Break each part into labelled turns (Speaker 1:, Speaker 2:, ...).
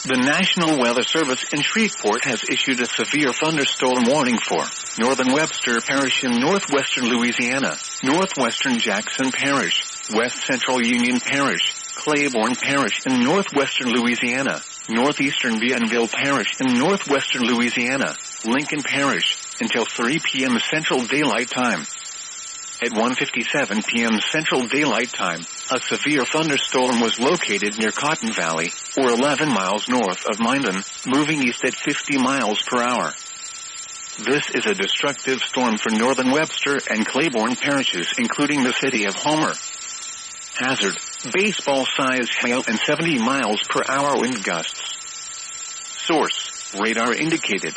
Speaker 1: The National Weather Service in Shreveport has issued a severe thunderstorm warning for northern Webster Parish in northwestern Louisiana, northwestern Jackson Parish, west central Union Parish, Claiborne Parish in northwestern Louisiana, northeastern Bienville Parish in northwestern Louisiana, Lincoln Parish, until 3 p.m. Central Daylight Time. At 1:57 p.m. Central Daylight Time, a severe thunderstorm was located near Cotton Valley, or 11 miles north of Minden, moving east at 50 miles per hour. This is a destructive storm for northern Webster and Claiborne parishes, including the city of Homer. Hazard: baseball-sized hail and 70 miles per hour wind gusts. Source: radar indicated.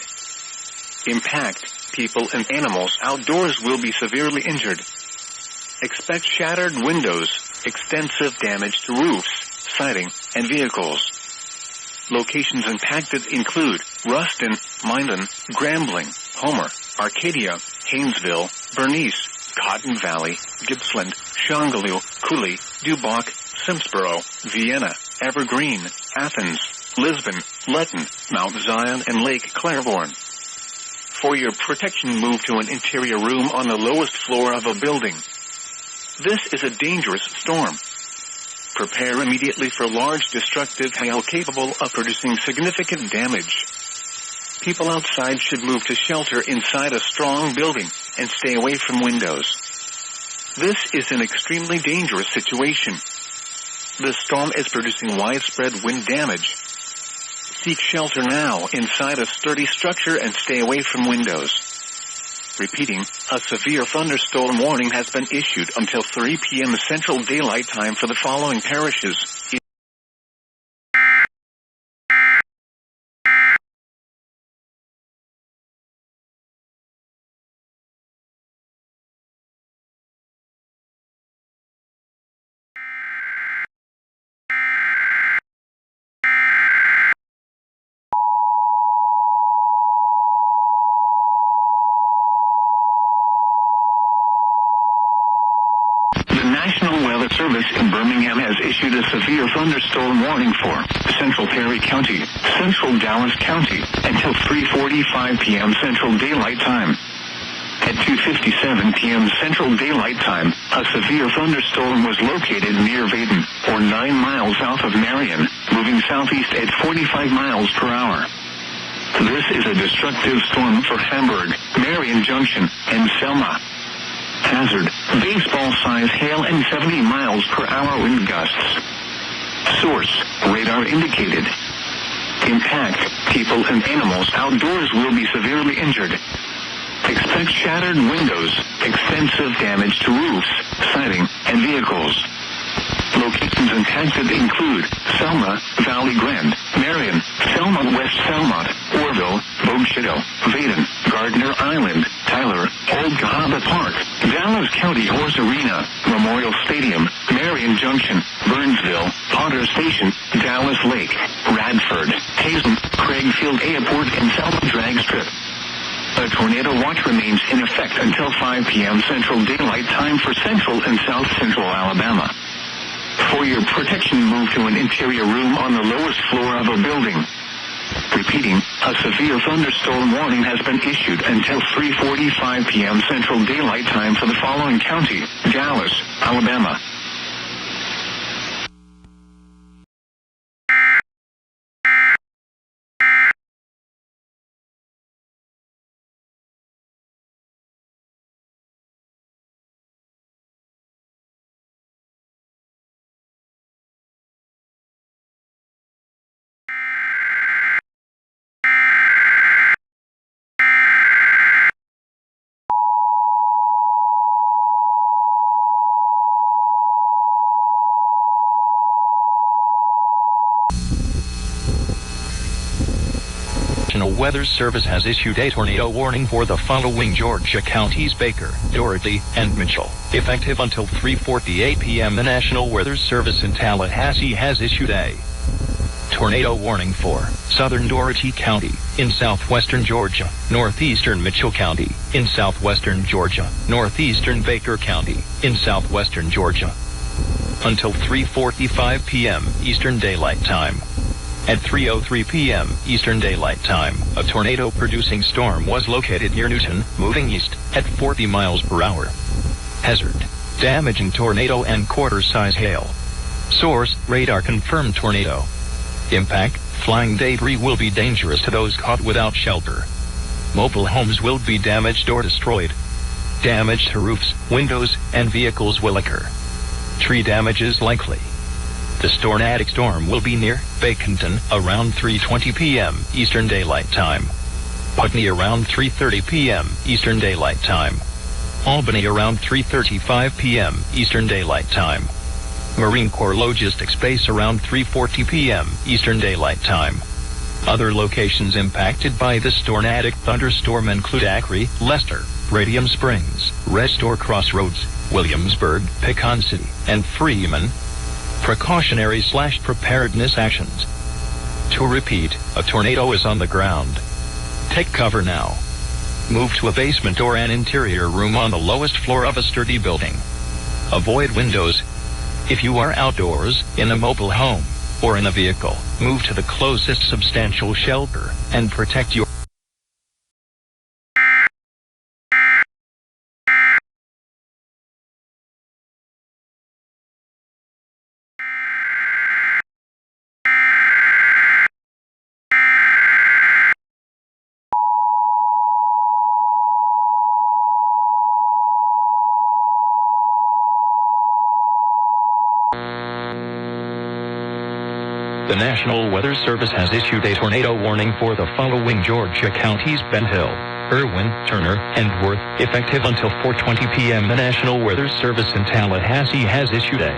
Speaker 1: Impact: people and animals outdoors will be severely injured. Expect shattered windows, extensive damage to roofs, siding, and vehicles. Locations impacted include Ruston, Minden, Grambling, Homer, Arcadia, Haynesville, Bernice, Cotton Valley, Gippsland, Shongaloo, Cooley, Dubuque, Simsboro, Vienna, Evergreen, Athens, Lisbon, Letton, Mount Zion, and Lake Claiborne. For your protection, move to an interior room on the lowest floor of a building. This is a dangerous storm. Prepare immediately for large destructive hail capable of producing significant damage. People outside should move to shelter inside a strong building and stay away from windows. This is an extremely dangerous situation. The storm is producing widespread wind damage. Seek shelter now inside a sturdy structure and stay away from windows. Repeating, a severe thunderstorm warning has been issued until 3 p.m. Central Daylight Time for the following parishes. The National Weather Service in Birmingham has issued a severe thunderstorm warning for Central Perry County, Central Dallas County, until 3:45 p.m. Central Daylight Time. At 2:57 p.m. Central Daylight Time, a severe thunderstorm was located near Vaden, or 9 miles south of Marion, moving southeast at 45 miles per hour. This is a destructive storm for Hamburg, Marion Junction, and Selma. Hazard: baseball-sized hail and 70 miles per hour wind gusts. Source: radar indicated. Impact: people and animals outdoors will be severely injured. Expect shattered windows, extensive damage to roofs, siding, and vehicles. Locations impacted include Selma, Valley Grande, Marion, Selma West Selmont, Orville, Bogshido, Vaden, Gardner Island, Tyler, Old Cahaba Park, Dallas County Horse Arena, Memorial Stadium, Marion Junction, Burnsville, Potter Station, Dallas Lake, Radford, Hazen, Craigfield Airport, and Selma Drag Strip. A tornado watch remains in effect until 5 p.m. Central Daylight Time for central and south central Alabama. For your protection, move to an interior room on the lowest floor of a building. Repeating, a severe thunderstorm warning has been issued until 3:45 p.m. Central Daylight Time for the following county: Dallas, Alabama.
Speaker 2: National Weather Service has issued a tornado warning for the following Georgia counties: Baker, Doherty, and Mitchell. Effective until 3:48 p.m. The National Weather Service in Tallahassee has issued a tornado warning for southern Doherty County in southwestern Georgia, northeastern Mitchell County in southwestern Georgia, northeastern Baker County in southwestern Georgia, until 3:45 p.m. Eastern Daylight Time. At 3:03 p.m. Eastern Daylight Time, a tornado-producing storm was located near Newton, moving east at 40 miles per hour. Hazard: damaging tornado and quarter-size hail. Source: radar confirmed tornado. Impact: flying debris will be dangerous to those caught without shelter. Mobile homes will be damaged or destroyed. Damage to roofs, windows, and vehicles will occur. Tree damage is likely. The tornadic storm will be near Baconton around 3:20 p.m. Eastern Daylight Time. Putney around 3:30 p.m. Eastern Daylight Time. Albany around 3:35 p.m. Eastern Daylight Time. Marine Corps Logistics Base around 3:40 p.m. Eastern Daylight Time. Other locations impacted by this tornadic thunderstorm include Acre, Lester, Radium Springs, Restore Crossroads, Williamsburg, Pecan City, and Freeman. Precautionary/preparedness actions. To repeat, a tornado is on the ground. Take cover now. Move to a basement or an interior room on the lowest floor of a sturdy building. Avoid windows. If you are outdoors, in a mobile home, or in a vehicle, move to the closest substantial shelter and protect your The National Weather Service has issued a tornado warning for the following Georgia counties: Ben Hill, Irwin, Turner, and Worth, effective until 4:20 p.m. The National Weather Service in Tallahassee has issued a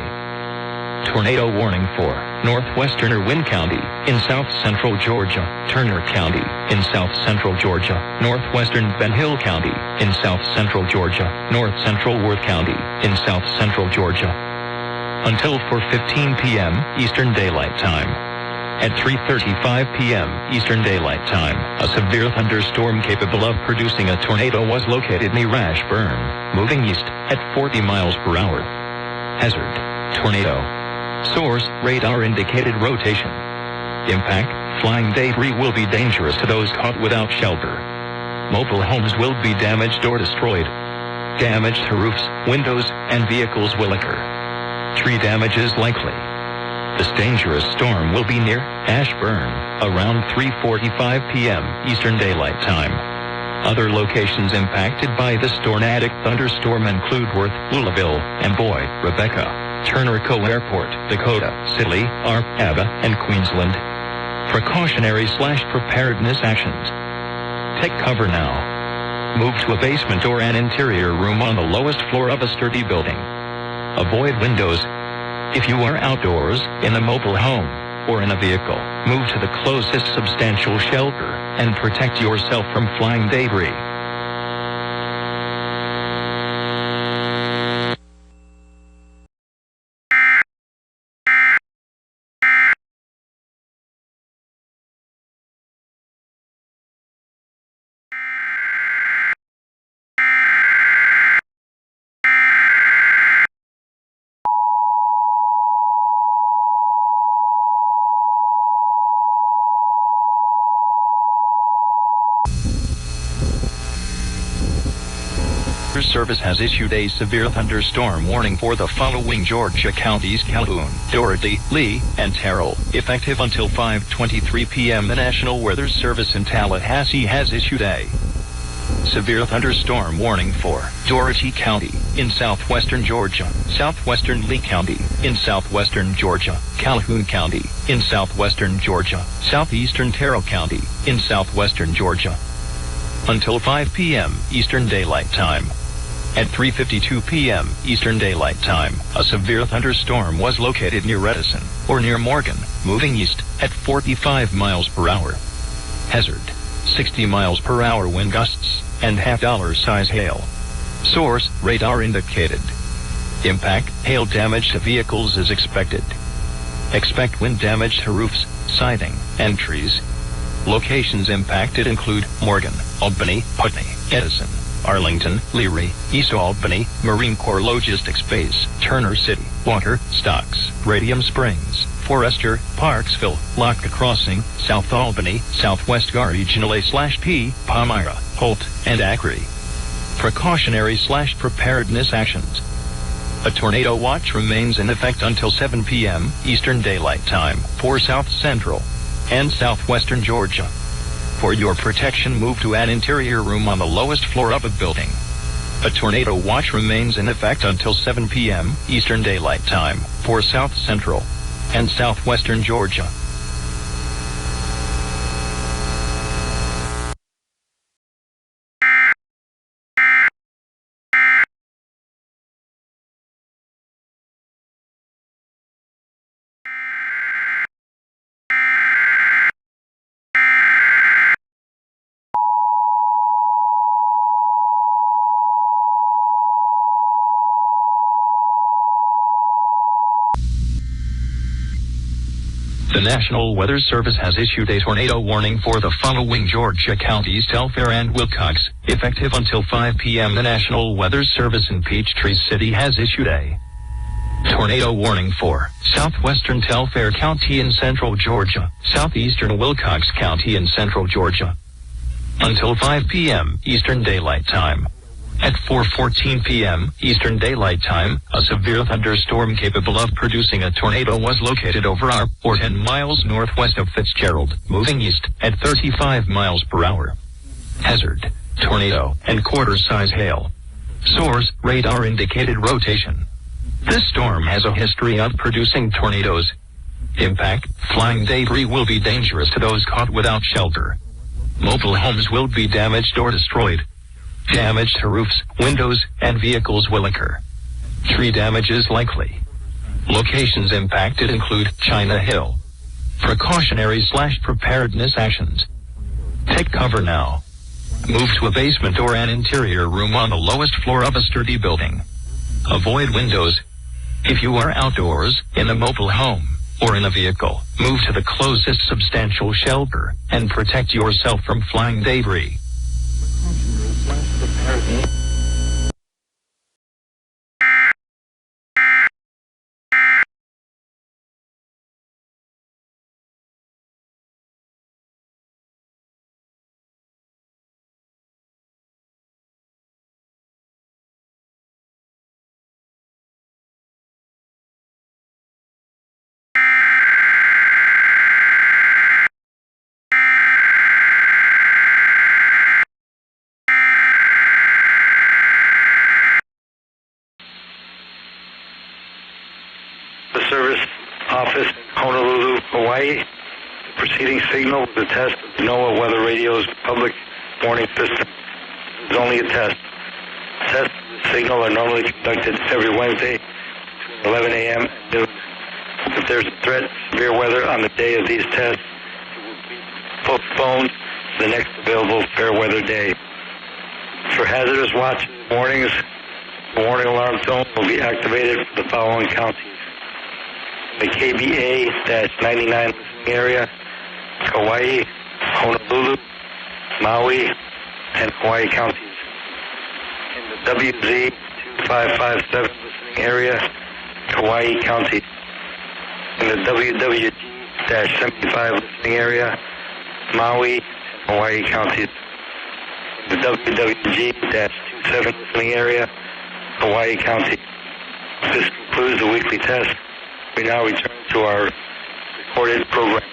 Speaker 2: tornado warning for northwestern Irwin County in south-central Georgia, Turner County in south-central Georgia, northwestern Ben Hill County in south-central Georgia, north-central Worth County in south-central Georgia, until 4:15 p.m. Eastern Daylight Time. At 3:35 p.m. Eastern Daylight Time, a severe thunderstorm capable of producing a tornado was located near Ashburn, moving east at 40 miles per hour. Hazard: tornado. Source: radar indicated rotation. Impact: flying debris will be dangerous to those caught without shelter. Mobile homes will be damaged or destroyed. Damage to roofs, windows, and vehicles will occur. Tree damage is likely. This dangerous storm will be near Ashburn around 3:45 p.m. Eastern Daylight Time. Other locations impacted by this tornadic thunderstorm include Worth, Louisville, Amboy, Rebecca, Turner Co Airport, Dakota, City, Aba, and Queensland. Precautionary/preparedness actions. Take cover now. Move to a basement or an interior room on the lowest floor of a sturdy building. Avoid windows. If you are outdoors, in a mobile home, or in a vehicle, move to the closest substantial shelter and protect yourself from flying debris. Service has issued a severe thunderstorm warning for the following Georgia counties: Calhoun, Dougherty, Lee, and Terrell, effective until 5:23 p.m. The National Weather Service in Tallahassee has issued a severe thunderstorm warning for Dougherty County in southwestern Georgia, southwestern Lee County in southwestern Georgia, Calhoun County in southwestern Georgia, southeastern Terrell County in southwestern Georgia, until 5 p.m. Eastern Daylight Time. At 3:52 p.m. Eastern Daylight Time, a severe thunderstorm was located near Redison, or near Morgan, moving east at 45 miles per hour. Hazard: 60 miles per hour wind gusts and $half-size hail. Source: radar indicated. Impact: hail damage to vehicles is expected. Expect wind damage to roofs, siding, and trees. Locations impacted include Morgan, Albany, Putney, Edison, Arlington, Leary, East Albany, Marine Corps Logistics Base, Turner City, Walker, Stocks, Radium Springs, Forester, Parksville, Locke Crossing, South Albany, Southwest Regional/P, Palmyra, Holt, and Acre. Precautionary/preparedness actions. A tornado watch remains in effect until 7 p.m. Eastern Daylight Time for South Central and Southwestern Georgia. For your protection, move to an interior room on the lowest floor of a building. A tornado watch remains in effect until 7 p.m. Eastern Daylight Time for South Central and Southwestern Georgia. The National Weather Service has issued a tornado warning for the following Georgia counties: Telfair and Wilcox, effective until 5 p.m. The National Weather Service in Peachtree City has issued a tornado warning for southwestern Telfair County in central Georgia, southeastern Wilcox County in central Georgia, until 5 p.m. Eastern Daylight Time. At 4:14 p.m. Eastern Daylight Time, a severe thunderstorm capable of producing a tornado was located over our 10 miles northwest of Fitzgerald, moving east at 35 miles per hour. Hazard: tornado and quarter-size hail. Source: radar indicated rotation. This storm has a history of producing tornadoes. Impact: flying debris will be dangerous to those caught without shelter. Mobile homes will be damaged or destroyed. Damage to roofs, windows, and vehicles will occur. Tree damage is likely. Locations impacted include China Hill. Precautionary/preparedness actions. Take cover now. Move to a basement or an interior room on the lowest floor of a sturdy building. Avoid windows. If you are outdoors, in a mobile home, or in a vehicle, move to the closest substantial shelter and protect yourself from flying debris.
Speaker 3: The service office, Honolulu, Hawaii. Proceeding signal, the test of NOAA Weather Radio's public warning system. It's only a test. Tests of the signal are normally conducted every Wednesday between 11 a.m. and noon. If there's a threat of severe weather on the day of these tests, it will be postponed to the next available fair weather day. For hazardous watches and warnings, the warning alarm zone will be activated for the following counties: the KBA-99 listening area, Kauai, Honolulu, Maui, and Hawaii counties. In the WZ-2557 listening area, Kauai County. In the WWG-75 listening area, Maui and Hawaii counties. In the WWG-27 listening area, Hawaii County. This concludes the weekly test. We now return to our recorded programming.